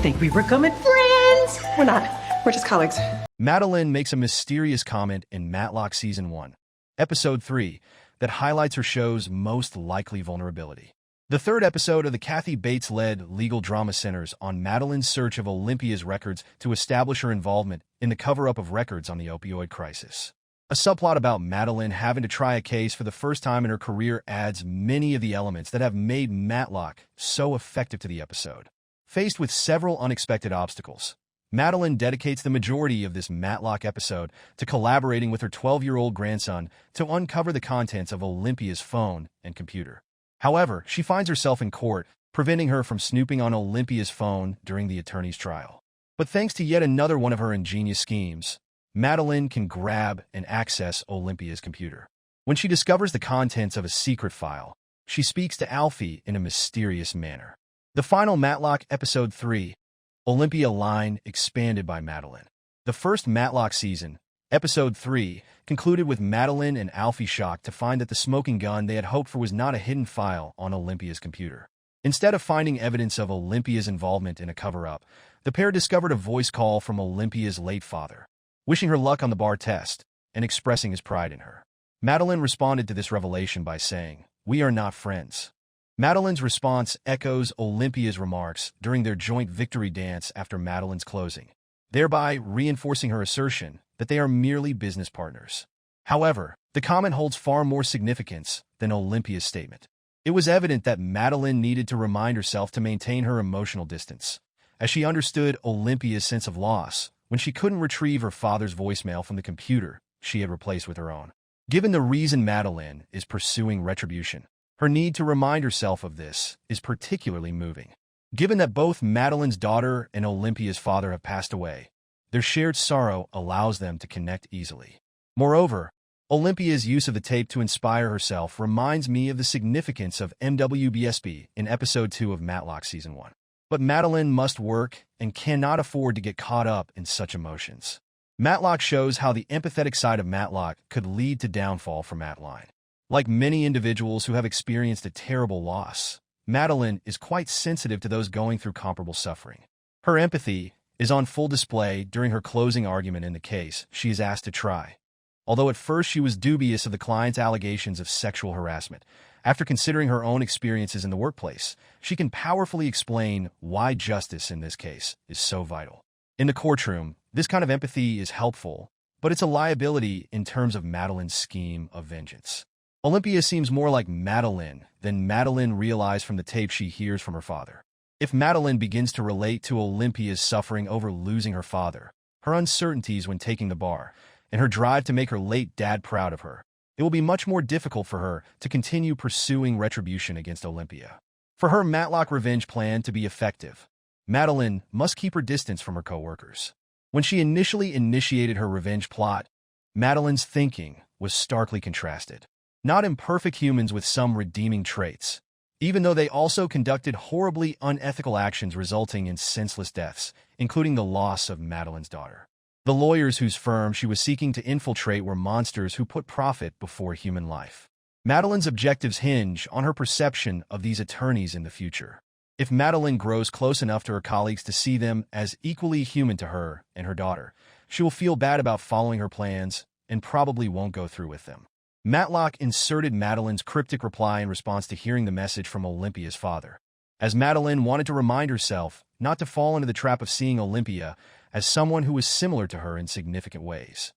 think we were becoming friends. We're not. We're just colleagues. Madeline makes a mysterious comment in Matlock Season 1, Episode 3, that highlights her show's most likely vulnerability. The third episode of the Kathy Bates-led legal drama centers on Madeline's search of Olympia's records to establish her involvement in the cover-up of records on the opioid crisis. A subplot about Madeline having to try a case for the first time in her career adds many of the elements that have made Matlock so effective to the episode. Faced with several unexpected obstacles, Madeline dedicates the majority of this Matlock episode to collaborating with her 12-year-old grandson to uncover the contents of Olympia's phone and computer. However, she finds herself in court, preventing her from snooping on Olympia's phone during the attorney's trial. But thanks to yet another one of her ingenious schemes, Madeline can grab and access Olympia's computer. When she discovers the contents of a secret file, she speaks to Alfie in a mysterious manner. The final Matlock Episode 3, Olympia line expanded by Madeline. The first Matlock season, Episode 3, concluded with Madeline and Alfie shocked to find that the smoking gun they had hoped for was not a hidden file on Olympia's computer. Instead of finding evidence of Olympia's involvement in a cover-up, the pair discovered a voice call from Olympia's late father, wishing her luck on the bar test and expressing his pride in her. Madeline responded to this revelation by saying, "We are not friends." Madeline's response echoes Olympia's remarks during their joint victory dance after Madeline's closing, thereby reinforcing her assertion that they are merely business partners. However, the comment holds far more significance than Olympia's statement. It was evident that Madeline needed to remind herself to maintain her emotional distance, as she understood Olympia's sense of loss when she couldn't retrieve her father's voicemail from the computer she had replaced with her own. Given the reason Madeline is pursuing retribution, her need to remind herself of this is particularly moving. Given that both Madeline's daughter and Olympia's father have passed away, their shared sorrow allows them to connect easily. Moreover, Olympia's use of the tape to inspire herself reminds me of the significance of MWBSB in Episode 2 of Matlock Season 1. But Madeline must work and cannot afford to get caught up in such emotions. Matlock shows how the empathetic side of Matlock could lead to downfall for Madeline. Like many individuals who have experienced a terrible loss, Madeline is quite sensitive to those going through comparable suffering. Her empathy is on full display during her closing argument in the case she is asked to try. Although at first she was dubious of the client's allegations of sexual harassment, after considering her own experiences in the workplace, she can powerfully explain why justice in this case is so vital. In the courtroom, this kind of empathy is helpful, but it's a liability in terms of Madeline's scheme of vengeance. Olympia seems more like Madeline than Madeline realized from the tape she hears from her father. If Madeline begins to relate to Olympia's suffering over losing her father, her uncertainties when taking the bar, and her drive to make her late dad proud of her, it will be much more difficult for her to continue pursuing retribution against Olympia. For her Matlock revenge plan to be effective, Madeline must keep her distance from her co-workers. When she initially initiated her revenge plot, Madeline's thinking was starkly contrasted. Not imperfect humans with some redeeming traits, even though they also conducted horribly unethical actions resulting in senseless deaths, including the loss of Madeline's daughter. The lawyers whose firm she was seeking to infiltrate were monsters who put profit before human life. Madeline's objectives hinge on her perception of these attorneys in the future. If Madeline grows close enough to her colleagues to see them as equally human to her and her daughter, she will feel bad about following her plans and probably won't go through with them. Matlock inserted Madeline's cryptic reply in response to hearing the message from Olympia's father, as Madeline wanted to remind herself not to fall into the trap of seeing Olympia as someone who was similar to her in significant ways.